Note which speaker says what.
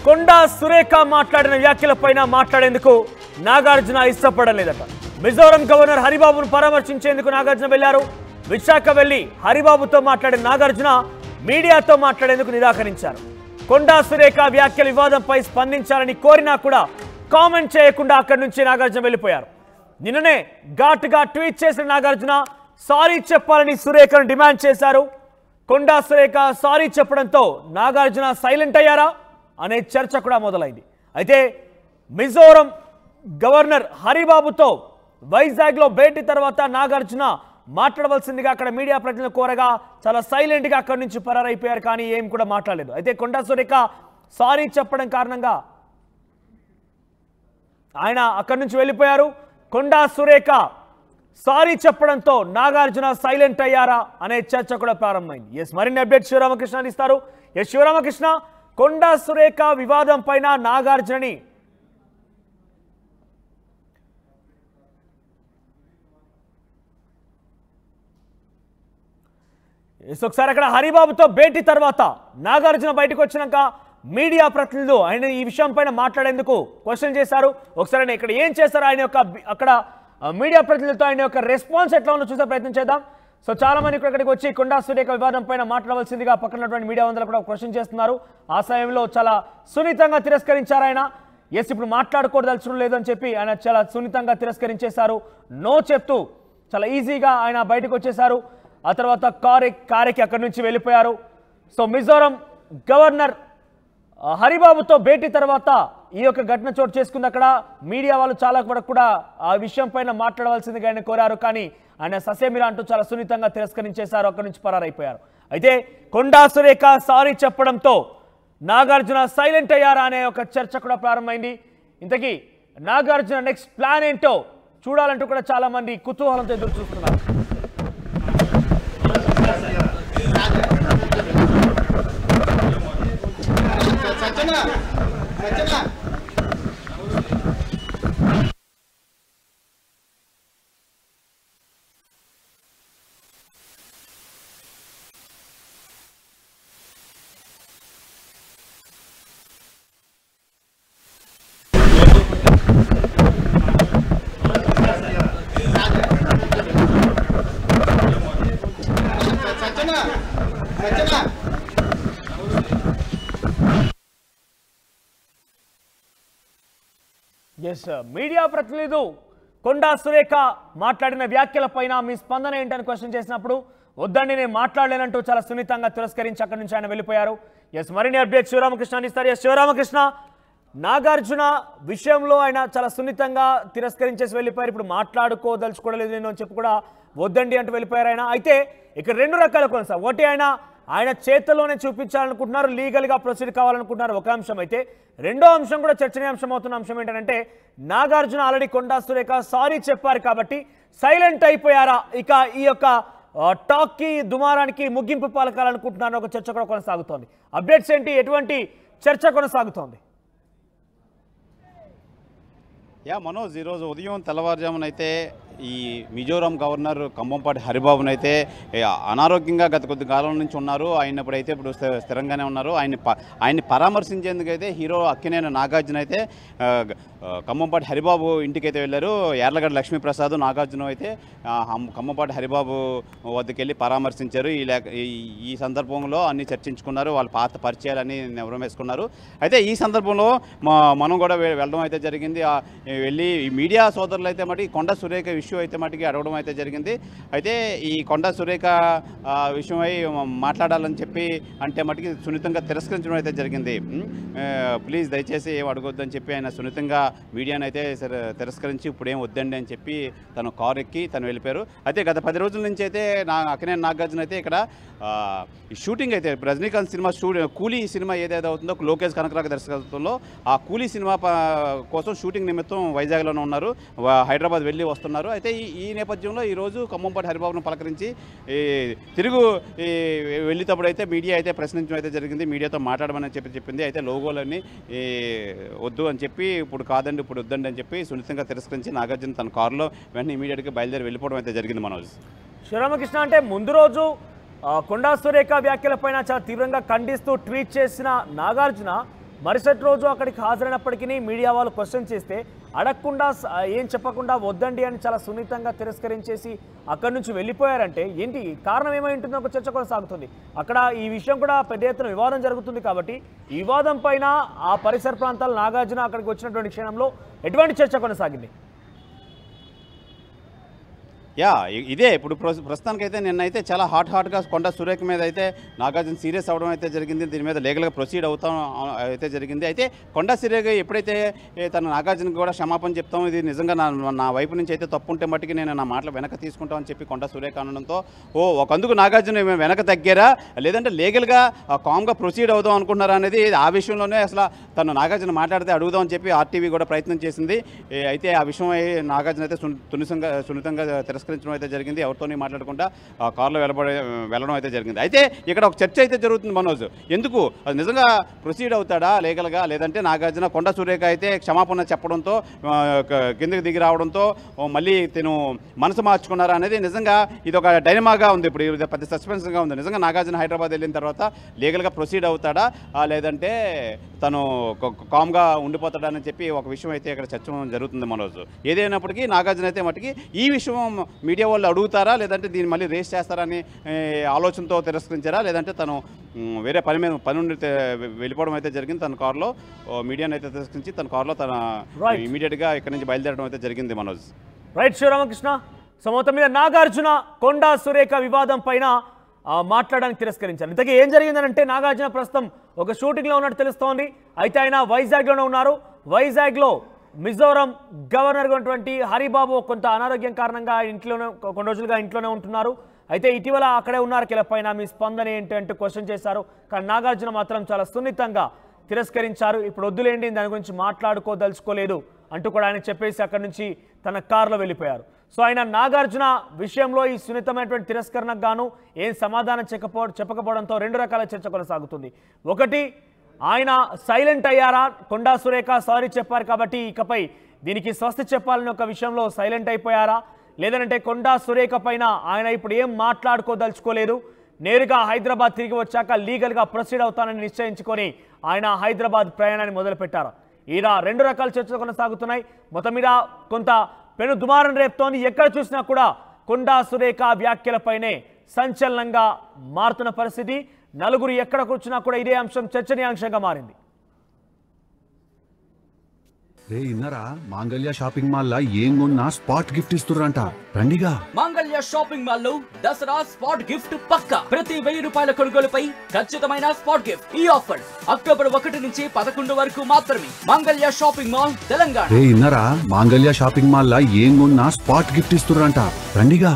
Speaker 1: కొండా సురేఖ మాట్లాడిన వ్యాఖ్యలపైన మాట్లాడేందుకు నాగార్జున ఇష్టపడలేదట. మిజోరం గవర్నర్ హరిబాబును పరామర్శించేందుకు నాగార్జున వెళ్లారు. విశాఖ వెళ్లి హరిబాబుతో మాట్లాడిన నాగార్జున మీడియాతో మాట్లాడేందుకు నిరాకరించారు. కొండా సురేఖ వ్యాఖ్యల వివాదంపై స్పందించాలని కోరినా కూడా కామెంట్ చేయకుండా అక్కడి నుంచి నాగార్జున వెళ్లిపోయారు. నిన్ననే ఘాటుగా ట్వీట్ చేసిన నాగార్జున సారీ చెప్పాలని సురేఖను డిమాండ్ చేశారు. కొండా సురేఖ సారీ చెప్పడంతో నాగార్జున సైలెంట్ అయ్యారా అనే చర్చ కూడా మొదలైంది. అయితే మిజోరం గవర్నర్ హరిబాబుతో వైజాగ్లో భేటీ తర్వాత నాగార్జున మాట్లాడవలసిందిగా అక్కడ మీడియా ప్రతినిధులు కోరగా చాలా సైలెంట్గా అక్కడి నుంచి పరారైపోయారు. కానీ ఏం కూడా మాట్లాడలేదు. అయితే కొండా సురేఖ సారీ చెప్పడం కారణంగా ఆయన అక్కడి నుంచి వెళ్ళిపోయారు. కొండా సురేఖ సారీ చెప్పడంతో నాగార్జున సైలెంట్ అయ్యారా అనే చర్చ కూడా ప్రారంభమైంది. మరిన్ని అప్డేట్ శివరామకృష్ణ ఇస్తారు. శివరామకృష్ణ, కొండా సురేఖ వివాదం పైన నాగార్జునని ఒకసారి అక్కడ హరిబాబుతో భేటీ తర్వాత నాగార్జున బయటకు వచ్చినాక మీడియా ప్రతినిధులు ఆయన ఈ విషయం పైన మాట్లాడేందుకు క్వశ్చన్ చేశారు. ఒకసారి ఇక్కడ ఏం చేశారు, ఆయన యొక్క అక్కడ మీడియా ప్రతినిధులతో ఆయన యొక్క రెస్పాన్స్ ఎట్లా ఉందో చూసే ప్రయత్నం చేద్దాం. సో చాలా మంది ఇక్కడికి వచ్చి కొండా సురేఖ వివాదం పైన మాట్లాడవలసిందిగా పక్కనటువంటి మీడియా వందలు కూడా క్వశ్చన్ చేస్తున్నారు. ఆ సమయంలో చాలా సున్నితంగా తిరస్కరించారు ఆయన. ఇప్పుడు మాట్లాడుకోదలచడం లేదని చెప్పి ఆయన చాలా సున్నితంగా తిరస్కరించేశారు. నో చెప్తూ చాలా ఈజీగా ఆయన బయటకు వచ్చేశారు. ఆ తర్వాత కారెక్కి అక్కడి నుంచి వెళ్ళిపోయారు. సో మిజోరం గవర్నర్ హరిబాబుతో భేటీ తర్వాత ఈ యొక్క ఘటన చోటు చేసుకుంది. అక్కడ మీడియా వాళ్ళు చాలా వరకు కూడా ఆ విషయం పైన మాట్లాడవలసిందిగా ఆయన కోరారు. కానీ ఆయన ససేమిరా అంటూ చాలా సున్నితంగా తిరస్కరించేశారు. అక్కడి నుంచి పరారైపోయారు. అయితే కొండా సురేఖ సారీ చెప్పడంతో నాగార్జున సైలెంట్ అయ్యారా అనే ఒక చర్చ కూడా ప్రారంభమైంది. ఇంతకీ నాగార్జున నెక్స్ట్ ప్లాన్ ఏంటో చూడాలంటూ కూడా చాలా మంది కుతూహలంతో ఎదురు చూస్తున్నారు. మీడియా ప్రతినిధులు కొండా సురేఖ మాట్లాడిన వ్యాఖ్యలపైన మీ స్పందన ఏంటని క్వశ్చన్ చేసినప్పుడు వద్దండి నేను మాట్లాడలేనంటూ చాలా సున్నితంగా తిరస్కరించి అక్కడి నుంచి ఆయన వెళ్ళిపోయారు. మరిన్ని అప్డేట్ శివరామకృష్ణ ఇస్తారు. శివరామకృష్ణ, నాగార్జున విషయంలో ఆయన చాలా సున్నితంగా తిరస్కరించేసి వెళ్ళిపోయారు. ఇప్పుడు మాట్లాడుకోదలుచుకోవలేదు నేను అని చెప్పి కూడా వద్దండి అంటూ వెళ్ళిపోయారు ఆయన. అయితే ఇక్కడ రెండు రకాల కొనసాగు. ఒకటి ఆయన చేతల్లోనే చూపించాలనుకుంటున్నారు, లీగల్గా ప్రొసీడ్ కావాలనుకుంటున్నారు ఒక అంశం. అయితే రెండో అంశం కూడా చర్చనీయాంశం అవుతున్న అంశం ఏంటంటే నాగార్జున ఆల్రెడీ కొండా సురేఖ సారీ చెప్పారు కాబట్టి సైలెంట్ అయిపోయారా, ఇక ఈ యొక్క టాక్కి దుమారానికి ముగింపు పలకాలనుకుంటున్నారు ఒక చర్చ కూడా కొనసాగుతోంది. అప్డేట్స్ ఏంటి, ఎటువంటి చర్చ కొనసాగుతోంది?
Speaker 2: మనోజ్, ఈరోజు ఉదయం తెల్లవారుజామునైతే ఈ మిజోరం గవర్నర్ కంభంపాటి హరిబాబునైతే అనారోగ్యంగా గత కొద్ది కాలం నుంచి ఉన్నారు. అయినప్పుడైతే ఇప్పుడు స్థిరంగానే ఉన్నారు. ఆయన్ని పరామర్శించేందుకైతే హీరో అక్కినేని నాగార్జున అయితే కంభంపాటి హరిబాబు ఇంటికైతే వెళ్ళారు. యార్లగడ్డ లక్ష్మీప్రసాద్ నాగార్జున అయితే కంభంపాటి హరిబాబు వద్దకు వెళ్ళి పరామర్శించారు. ఈ సందర్భంలో అన్ని చర్చించుకున్నారు. వాళ్ళ పాత పరిచయాలన్నీ నెవరం వేసుకున్నారు. అయితే ఈ సందర్భంలో మనం కూడా వెళ్ళడం అయితే జరిగింది. వెళ్ళి ఈ మీడియా సోదరులు అయితే మటుకు కొండా సురేఖ ఇష్యూ అయితే మటుకి అడగడం అయితే జరిగింది. అయితే ఈ కొండా సురేఖ విషయమై మాట్లాడాలని చెప్పి అంటే మటుకి సున్నితంగా తిరస్కరించడం అయితే జరిగింది. ప్లీజ్ దయచేసి ఏం అడగొద్దని చెప్పి ఆయన సున్నితంగా మీడియాను అయితే తిరస్కరించి ఇప్పుడు ఏం వద్దండి అని చెప్పి తను కారు ఎక్కి తను వెళ్ళిపోయారు. అయితే గత 10 రోజుల నుంచి అయితే అక్కినేని నాగార్జున అయితే ఇక్కడ ఈ షూటింగ్ అయితే రజనీకాంత్ సినిమా కూలీ సినిమా ఏదైతే అవుతుందో లోకేష్ కనకరాజు దర్శకత్వంలో ఆ కూలీ సినిమా కోసం షూటింగ్ నిమిత్తం వైజాగ్లోనే ఉన్నారు. హైదరాబాద్ వెళ్ళి వస్తున్నారు. అయితే ఈ నేపథ్యంలో ఈరోజు కంభంపాటి హరిబాబును పలకరించి తిరుగు వెళ్ళేటప్పుడు అయితే మీడియా అయితే ప్రశ్నించడం అయితే జరిగింది. మీడియాతో మాట్లాడమని చెప్పింది. అయితే లోగోలన్నీ వద్దు అని చెప్పి ఇప్పుడు కాదండి ఇప్పుడు వద్దండి అని చెప్పి సున్నితంగా తిరస్కరించి నాగార్జున తన కారులో వెంటనే ఇమీడియట్గా బయలుదేరి వెళ్ళిపోవడం అయితే జరిగింది. మనోజ్,
Speaker 1: శ్రీరామకృష్ణ, అంటే ముందు రోజు కొండా సురేఖ వ్యాఖ్యలపైన చాలా తీవ్రంగా ఖండిస్తూ ట్వీట్ చేసిన నాగార్జున మరుసటి రోజు అక్కడికి హాజరైనప్పటికీ మీడియా వాళ్ళు క్వశ్చన్ చేస్తే అడగకుండా ఏం చెప్పకుండా వద్దండి అని చాలా సున్నితంగా తిరస్కరించేసి అక్కడి నుంచి వెళ్ళిపోయారంటే ఏంటి కారణం ఏమై ఉంటుందో ఒక చర్చ కొనసాగుతుంది. అక్కడ ఈ విషయం కూడా పెద్ద ఎత్తున వివాదం జరుగుతుంది కాబట్టి ఈ వివాదం పైన ఆ పరిసర ప్రాంతాల నాగార్జున అక్కడికి వచ్చినటువంటి క్షణంలో ఎటువంటి చర్చ కొనసాగింది?
Speaker 2: యా ఇదే ఇప్పుడు ప్రస్తుతానికైతే నిన్నైతే చాలా హాట్గా కొండా సురేఖ మీద అయితే నాగార్జున సీరియస్ అవ్వడం అయితే జరిగింది. దీని మీద లీగల్గా ప్రొసీడ్ అవుతాం అయితే జరిగింది. అయితే కొండా సురేఖ ఎప్పుడైతే తన నాగార్జునకి కూడా క్షమాపణ చెప్తాం, ఇది నిజంగా నా వైపు నుంచి అయితే తప్పు ఉంటే మట్టుకి నేను నా మాటలు వెనక తీసుకుంటామని చెప్పి కొండా సురేఖ అనడంతో ఒకందుకు నాగార్జున వెనక తగ్గారా లేదంటే లీగల్గా కామ్గా ప్రొసీడ్ అవుదాం అనుకుంటున్నారా అనేది ఆ విషయంలోనే అసలు తను నాగార్జున మాట్లాడితే అడుగుదామని చెప్పి ఆర్టీవీ కూడా ప్రయత్నం చేసింది. అయితే ఆ విషయం నాగార్జున అయితే సున్నితంగా తిరస్కరించడం అయితే జరిగింది. ఎవరితోని మాట్లాడకుండా కారులో వెళ్ళడం అయితే జరిగింది. అయితే ఇక్కడ ఒక చర్చ అయితే జరుగుతుంది మనోజ్, ఎందుకు అది నిజంగా ప్రొసీడ్ అవుతాడా లీగల్గా లేదంటే నాగార్జున కొండా సురేఖ అయితే క్షమాపణ చెప్పడంతో కిందకి దిగి రావడంతో మళ్ళీ తను మనసు మార్చుకున్నారా అనేది నిజంగా ఇది ఒక డైనమాగా ఉంది. ఇప్పుడు ఇది పెద్ద సస్పెన్స్గా ఉంది. నిజంగా నాగార్జున హైదరాబాద్ వెళ్ళిన తర్వాత లీగల్గా ప్రొసీడ్ అవుతాడా లేదంటే తను కామ్గా ఉండిపోతాడని చెప్పి ఒక విషయం అయితే ఇక్కడ చర్చ జరుగుతుంది మనోజ్. ఏదైనప్పటికీ నాగార్జున అయితే మటుకి ఈ విషయం మీడియా వాళ్ళు అడుగుతారా లేదంటే దీన్ని మళ్ళీ రేస్ చేస్తారని ఆలోచనతో తిరస్కరించారా లేదంటే తను వేరే పని నుండి వెళ్ళిపోవడం అయితే జరిగింది. తన కారులో మీడియాని అయితే తిరస్కరించి తన కారులో తన ఇమీడియట్గా ఇక్కడ నుంచి బయలుదేరడం అయితే జరిగింది మనోజ్.
Speaker 1: రైట్ శివరామకృష్ణ. సో మొత్తం మీద నాగార్జున కొండా సురేఖ వివాదం పైన మాట్లాడడానికి తిరస్కరించారు. ఇంతకీ ఏం జరిగిందనంటే నాగార్జున ప్రస్తుతం ఒక షూటింగ్లో ఉన్నట్టు తెలుస్తోంది. అయితే ఆయన వైజాగ్లోనే ఉన్నారు. వైజాగ్లో మిజోరం గవర్నర్ ఉన్నటువంటి హరిబాబు కొంత అనారోగ్యం కారణంగా కొన్ని రోజులుగా ఇంట్లోనే ఉంటున్నారు. అయితే ఇటీవల అక్కడే ఉన్నారు. కిలపైన మీ స్పందన ఏంటి అంటూ క్వశ్చన్ చేశారు. కానీ నాగార్జున మాత్రం చాలా సున్నితంగా తిరస్కరించారు. ఇప్పుడు వద్దులేండి, దాని గురించి మాట్లాడుకోదలుచుకోలేదు అంటూ కూడా ఆయన చెప్పేసి అక్కడి నుంచి తన కారులో వెళ్ళిపోయారు. సో ఆయన నాగార్జున విషయంలో ఈ సున్నితమైనటువంటి తిరస్కరణకు గాను ఏం సమాధానం చెప్పకపోవడంతో రెండు రకాల చర్చ కొనసాగుతుంది. ఒకటి, ఆయన సైలెంట్ అయ్యారా, కొండా సురేఖ సారీ చెప్పారు కాబట్టి ఇకపై దీనికి స్వస్తి చెప్పాలని ఒక విషయంలో సైలెంట్ అయిపోయారా, లేదంటే కొండా సురేఖ పైన ఆయన ఇప్పుడు ఏం మాట్లాడుకోదలుచుకోలేదు, నేరుగా హైదరాబాద్ తిరిగి వచ్చాక లీగల్గా ప్రొసీడ్ అవుతానని నిశ్చయించుకొని ఆయన హైదరాబాద్ ప్రయాణాన్ని మొదలుపెట్టారు. ఇలా రెండు రకాల చర్చలు కొనసాగుతున్నాయి. మొత్తం మీద కొంత పెను దుమారం రేపుతోని ఎక్కడ చూసినా కూడా కొండా సురేఖ వ్యాఖ్యలపైనే సంచలనంగా మారుతున్న పరిస్థితి. నలుగురు ఎక్కడ కూర్చున్నా కూడా ఇదే అంశం చర్చనీయాంశంగా మారింది.
Speaker 3: రే ఇన్నరా మాంగళ్య షాపింగ్ మాల్ లా ఏం కొన్నా స్పాట్ గిఫ్ట్ ఇస్తుర్రంట, రండిగా.
Speaker 4: మాంగళ్య షాపింగ్ మాల్ లో దసరా స్పాట్ గిఫ్ట్ పక్కా. ప్రతి 1000 రూపాయల కొనుగోలుపై ఖచ్చితమైన స్పాట్ గిఫ్ట్. ఈ ఆఫర్ అక్టోబర్ 1 నుంచి 11 వరకు మాత్రమే. మాంగళ్య షాపింగ్ మాల్, తెలంగాణ.
Speaker 3: రే ఇన్నరా మాంగళ్య షాపింగ్ మాల్ లా ఏం కొన్నా స్పాట్ గిఫ్ట్ ఇస్తుర్రంట, రండిగా.